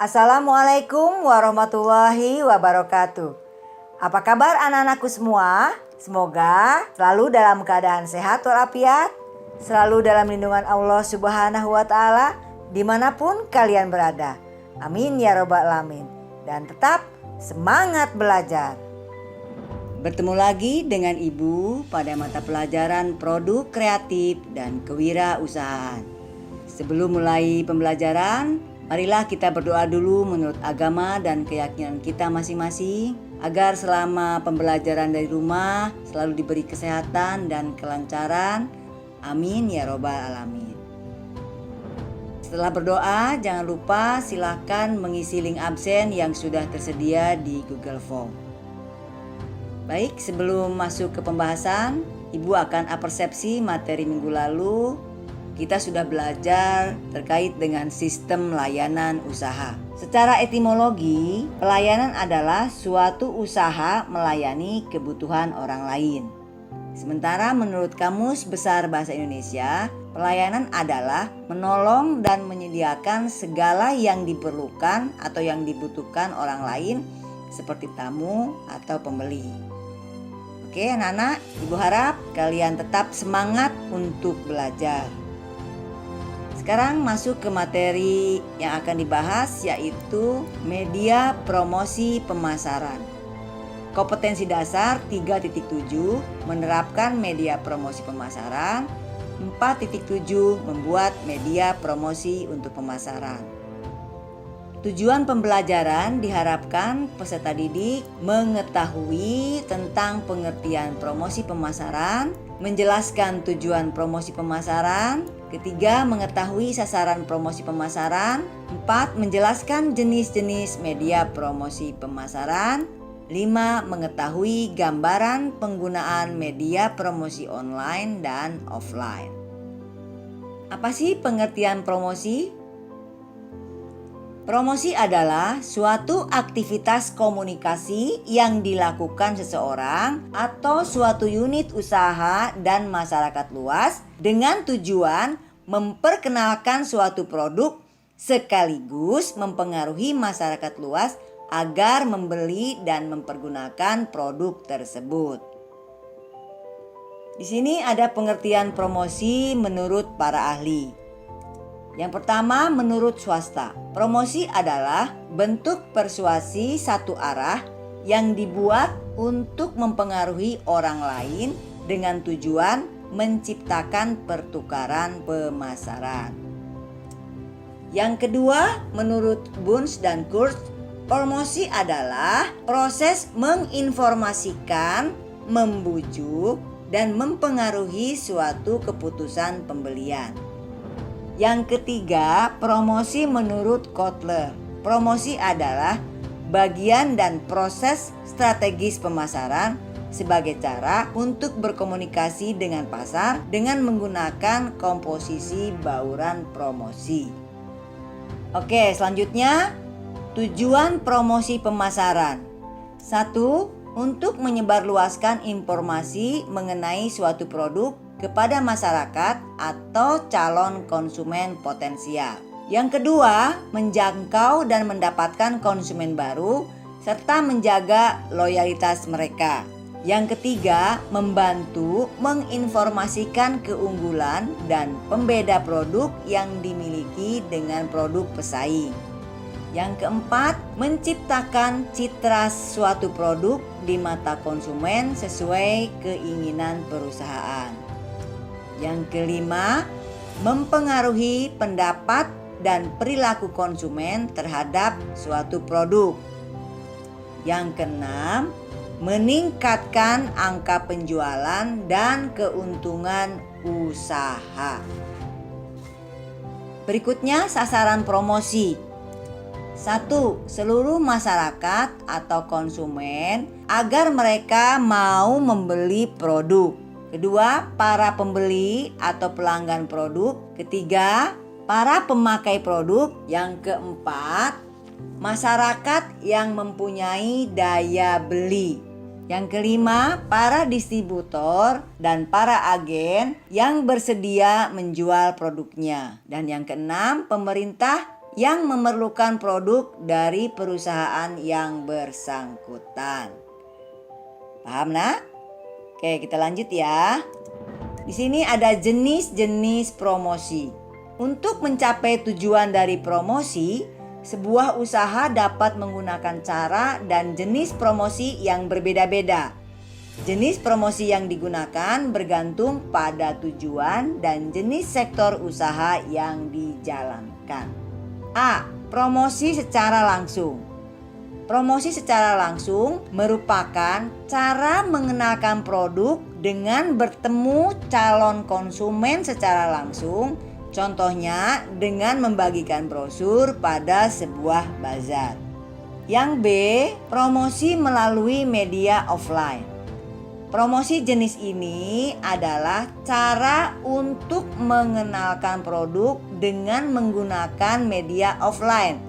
Assalamualaikum warahmatullahi wabarakatuh. Apa kabar anak-anakku semua? Semoga selalu dalam keadaan sehat walafiat, selalu dalam lindungan Allah Subhanahu wa Ta'ala, dimanapun kalian berada. Amin ya Rabbal Alamin. Dan tetap semangat belajar. Bertemu lagi dengan Ibu pada mata pelajaran Produk Kreatif dan Kewirausahaan. Sebelum mulai pembelajaran, marilah kita berdoa dulu menurut agama dan keyakinan kita masing-masing, agar selama pembelajaran dari rumah selalu diberi kesehatan dan kelancaran. Amin ya Rabbal Alamin. Setelah berdoa, jangan lupa silakan mengisi link absen yang sudah tersedia di Google Form. Baik, sebelum masuk ke pembahasan, Ibu akan apersepsi materi minggu lalu. Kita sudah belajar terkait dengan sistem layanan usaha. Secara etimologi, pelayanan adalah suatu usaha melayani kebutuhan orang lain. Sementara menurut Kamus Besar Bahasa Indonesia, pelayanan adalah menolong dan menyediakan segala yang diperlukan atau yang dibutuhkan orang lain seperti tamu atau pembeli. Oke anak-anak, Ibu harap kalian tetap semangat untuk belajar. Sekarang masuk ke materi yang akan dibahas, yaitu media promosi pemasaran. Kompetensi dasar 3.7 menerapkan media promosi pemasaran. 4.7 membuat media promosi untuk pemasaran. Tujuan pembelajaran diharapkan peserta didik mengetahui tentang pengertian promosi pemasaran, menjelaskan tujuan promosi pemasaran, ketiga, mengetahui sasaran promosi pemasaran, 4, menjelaskan jenis-jenis media promosi pemasaran, 5, mengetahui gambaran penggunaan media promosi online dan offline. Apa sih pengertian promosi? Promosi adalah suatu aktivitas komunikasi yang dilakukan seseorang atau suatu unit usaha dan masyarakat luas dengan tujuan memperkenalkan suatu produk sekaligus mempengaruhi masyarakat luas agar membeli dan mempergunakan produk tersebut. Di sini ada pengertian promosi menurut para ahli. Yang pertama, menurut swasta, promosi adalah bentuk persuasi satu arah yang dibuat untuk mempengaruhi orang lain dengan tujuan menciptakan pertukaran pemasaran. Yang kedua, menurut Bunz dan Kurz, promosi adalah proses menginformasikan, membujuk, dan mempengaruhi suatu keputusan pembelian. Yang ketiga, promosi menurut Kotler. Promosi adalah bagian dan proses strategis pemasaran sebagai cara untuk berkomunikasi dengan pasar dengan menggunakan komposisi bauran promosi. Oke, selanjutnya tujuan promosi pemasaran. 1. Untuk menyebarluaskan informasi mengenai suatu produk kepada masyarakat atau calon konsumen potensial. Yang kedua, menjangkau dan mendapatkan konsumen baru serta menjaga loyalitas mereka. Yang ketiga, membantu menginformasikan keunggulan dan pembeda produk yang dimiliki dengan produk pesaing. Yang keempat, menciptakan citra suatu produk di mata konsumen sesuai keinginan perusahaan. Yang kelima, mempengaruhi pendapat dan perilaku konsumen terhadap suatu produk. Yang keenam, meningkatkan angka penjualan dan keuntungan usaha. Berikutnya sasaran promosi. 1. Seluruh masyarakat atau konsumen agar mereka mau membeli produk. Kedua, para pembeli atau pelanggan produk. Ketiga, para pemakai produk. Yang keempat, masyarakat yang mempunyai daya beli. Yang kelima, para distributor dan para agen yang bersedia menjual produknya. Dan yang keenam, pemerintah yang memerlukan produk dari perusahaan yang bersangkutan. Paham, Nak? Oke, kita lanjut ya. Di sini ada jenis-jenis promosi. Untuk mencapai tujuan dari promosi, sebuah usaha dapat menggunakan cara dan jenis promosi yang berbeda-beda. Jenis promosi yang digunakan bergantung pada tujuan dan jenis sektor usaha yang dijalankan. A. Promosi secara langsung. Promosi secara langsung merupakan cara mengenalkan produk dengan bertemu calon konsumen secara langsung. Contohnya dengan membagikan brosur pada sebuah bazar. Yang B, promosi melalui media offline. Promosi jenis ini adalah cara untuk mengenalkan produk dengan menggunakan media offline,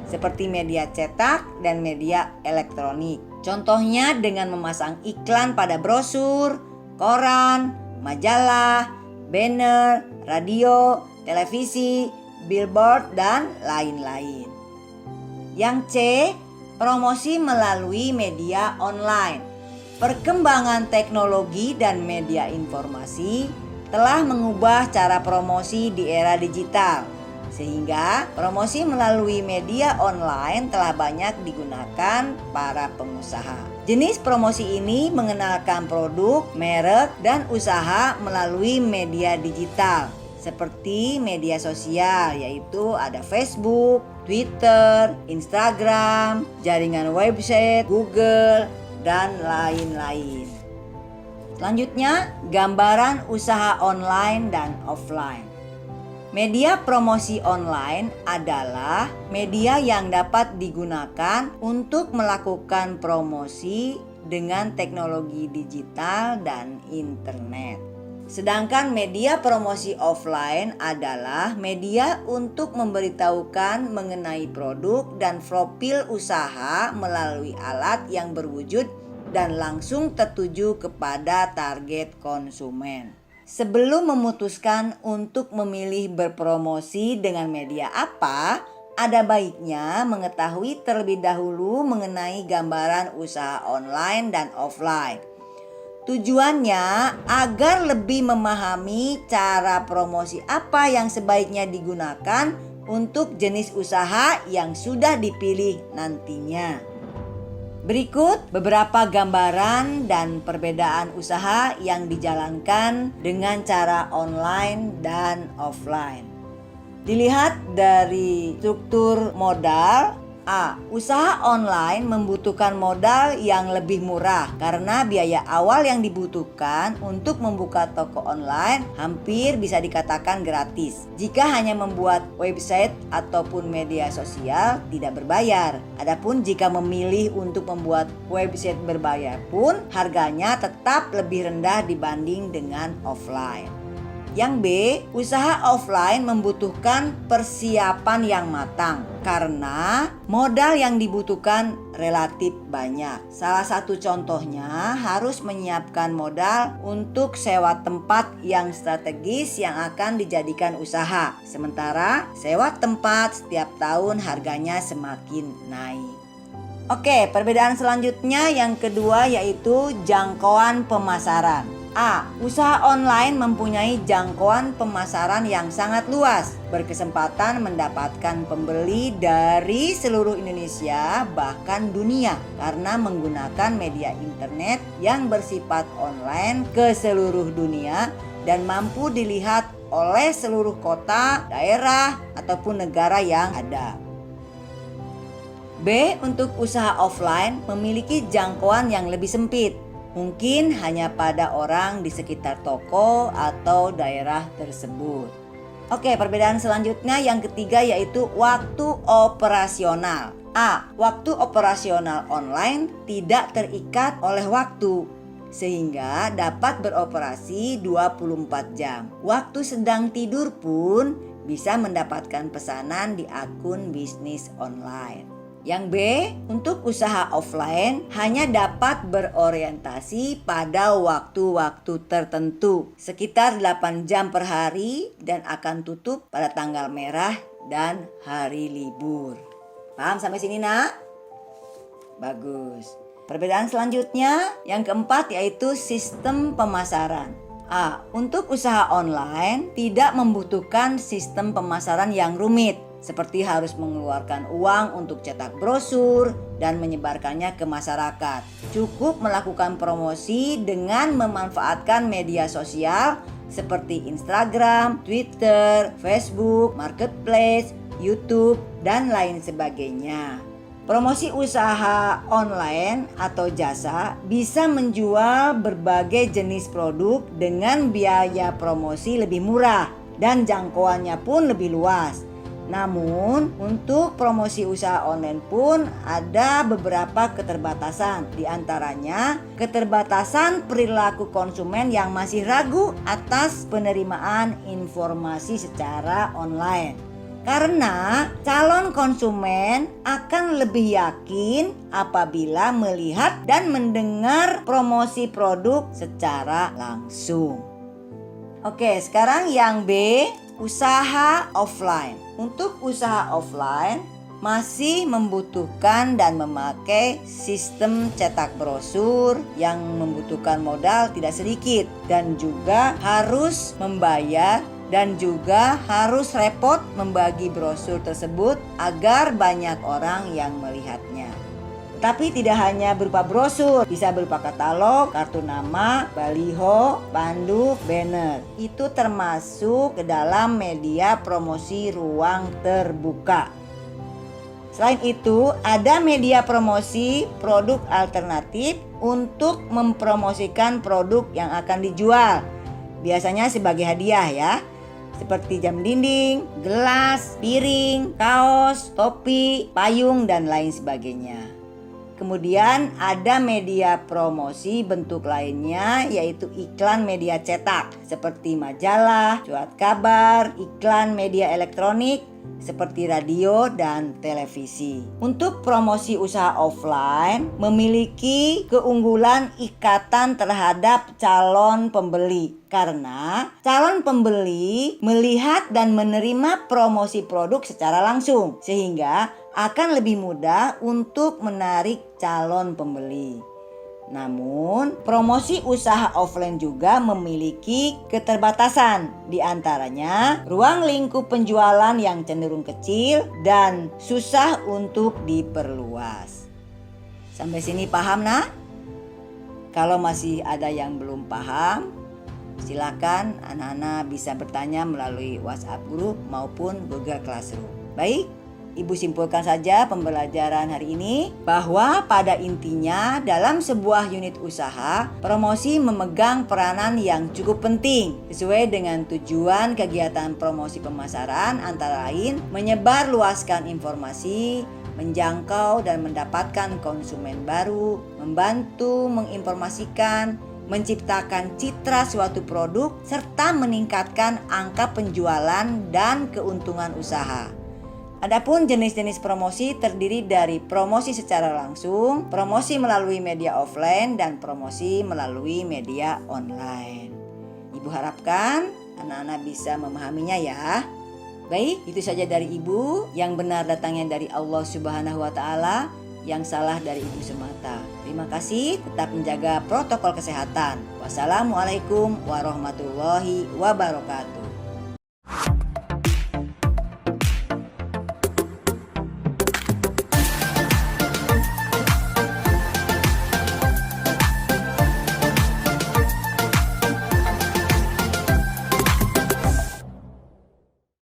seperti media cetak dan media elektronik. Contohnya dengan memasang iklan pada brosur, koran, majalah, banner, radio, televisi, billboard, dan lain-lain. Yang C, promosi melalui media online. Perkembangan teknologi dan media informasi telah mengubah cara promosi di era digital, sehingga promosi melalui media online telah banyak digunakan para pengusaha. Jenis promosi ini mengenalkan produk, merek, dan usaha melalui media digital seperti media sosial, yaitu ada Facebook, Twitter, Instagram, jaringan website, Google, dan lain-lain. Selanjutnya, gambaran usaha online dan offline. Media promosi online adalah media yang dapat digunakan untuk melakukan promosi dengan teknologi digital dan internet. Sedangkan media promosi offline adalah media untuk memberitahukan mengenai produk dan profil usaha melalui alat yang berwujud dan langsung tertuju kepada target konsumen. Sebelum memutuskan untuk memilih berpromosi dengan media apa, ada baiknya mengetahui terlebih dahulu mengenai gambaran usaha online dan offline. Tujuannya agar lebih memahami cara promosi apa yang sebaiknya digunakan untuk jenis usaha yang sudah dipilih nantinya. Berikut beberapa gambaran dan perbedaan usaha yang dijalankan dengan cara online dan offline. Dilihat dari struktur modal. A. Usaha online membutuhkan modal yang lebih murah karena biaya awal yang dibutuhkan untuk membuka toko online hampir bisa dikatakan gratis. Jika hanya membuat website ataupun media sosial tidak berbayar. Adapun jika memilih untuk membuat website berbayar pun harganya tetap lebih rendah dibanding dengan offline. Yang B, usaha offline membutuhkan persiapan yang matang karena modal yang dibutuhkan relatif banyak. Salah satu contohnya harus menyiapkan modal untuk sewa tempat yang strategis yang akan dijadikan usaha. Sementara sewa tempat setiap tahun harganya semakin naik. Oke, perbedaan selanjutnya yang kedua yaitu jangkauan pemasaran. A. Usaha online mempunyai jangkauan pemasaran yang sangat luas, berkesempatan mendapatkan pembeli dari seluruh Indonesia bahkan dunia karena menggunakan media internet yang bersifat online ke seluruh dunia dan mampu dilihat oleh seluruh kota, daerah, ataupun negara yang ada. B. Untuk usaha offline memiliki jangkauan yang lebih sempit. Mungkin hanya pada orang di sekitar toko atau daerah tersebut. Oke, perbedaan selanjutnya yang ketiga yaitu waktu operasional. A. Waktu operasional online tidak terikat oleh waktu, sehingga dapat beroperasi 24 jam. Waktu sedang tidur pun bisa mendapatkan pesanan di akun bisnis online. Yang B, untuk usaha offline hanya dapat berorientasi pada waktu-waktu tertentu, sekitar 8 jam per hari dan akan tutup pada tanggal merah dan hari libur. Paham sampai sini, Nak? Bagus. Perbedaan selanjutnya yang keempat yaitu sistem pemasaran. Untuk usaha online tidak membutuhkan sistem pemasaran yang rumit, seperti harus mengeluarkan uang untuk cetak brosur dan menyebarkannya ke masyarakat. Cukup melakukan promosi dengan memanfaatkan media sosial seperti Instagram, Twitter, Facebook, Marketplace, YouTube, dan lain sebagainya. Promosi usaha online atau jasa bisa menjual berbagai jenis produk dengan biaya promosi lebih murah dan jangkauannya pun lebih luas. Namun, untuk promosi usaha online pun ada beberapa keterbatasan. Di antaranya, keterbatasan perilaku konsumen yang masih ragu atas penerimaan informasi secara online. Karena calon konsumen akan lebih yakin apabila melihat dan mendengar promosi produk secara langsung. Oke, sekarang yang B, usaha offline. Untuk usaha offline masih membutuhkan dan memakai sistem cetak brosur yang membutuhkan modal tidak sedikit dan juga harus membayar dan juga harus repot membagi brosur tersebut agar banyak orang yang melihatnya. Tapi tidak hanya berupa brosur, bisa berupa katalog, kartu nama, baliho, spanduk, banner. Itu termasuk ke dalam media promosi ruang terbuka. Selain itu, ada media promosi produk alternatif untuk mempromosikan produk yang akan dijual. Biasanya sebagai hadiah ya. Seperti jam dinding, gelas, piring, kaos, topi, payung, dan lain sebagainya. Kemudian ada media promosi bentuk lainnya yaitu iklan media cetak seperti majalah, surat kabar, iklan media elektronik seperti radio dan televisi. Untuk promosi usaha offline memiliki keunggulan ikatan terhadap calon pembeli karena calon pembeli melihat dan menerima promosi produk secara langsung sehingga akan lebih mudah untuk menarik calon pembeli. Namun, promosi usaha offline juga memiliki keterbatasan, di antaranya ruang lingkup penjualan yang cenderung kecil dan susah untuk diperluas. Sampai sini paham, Nak? Kalau masih ada yang belum paham, silakan anak-anak bisa bertanya melalui WhatsApp group maupun Google Classroom. Baik, Ibu simpulkan saja pembelajaran hari ini bahwa pada intinya dalam sebuah unit usaha, promosi memegang peranan yang cukup penting sesuai dengan tujuan kegiatan promosi pemasaran antara lain menyebarluaskan informasi, menjangkau dan mendapatkan konsumen baru, membantu menginformasikan, menciptakan citra suatu produk, serta meningkatkan angka penjualan dan keuntungan usaha. Adapun jenis-jenis promosi terdiri dari promosi secara langsung, promosi melalui media offline, dan promosi melalui media online. Ibu harapkan anak-anak bisa memahaminya ya. Baik, itu saja dari Ibu. Yang benar datangnya dari Allah Subhanahu wa Ta'ala, yang salah dari Ibu semata. Terima kasih, tetap menjaga protokol kesehatan. Wassalamualaikum warahmatullahi wabarakatuh.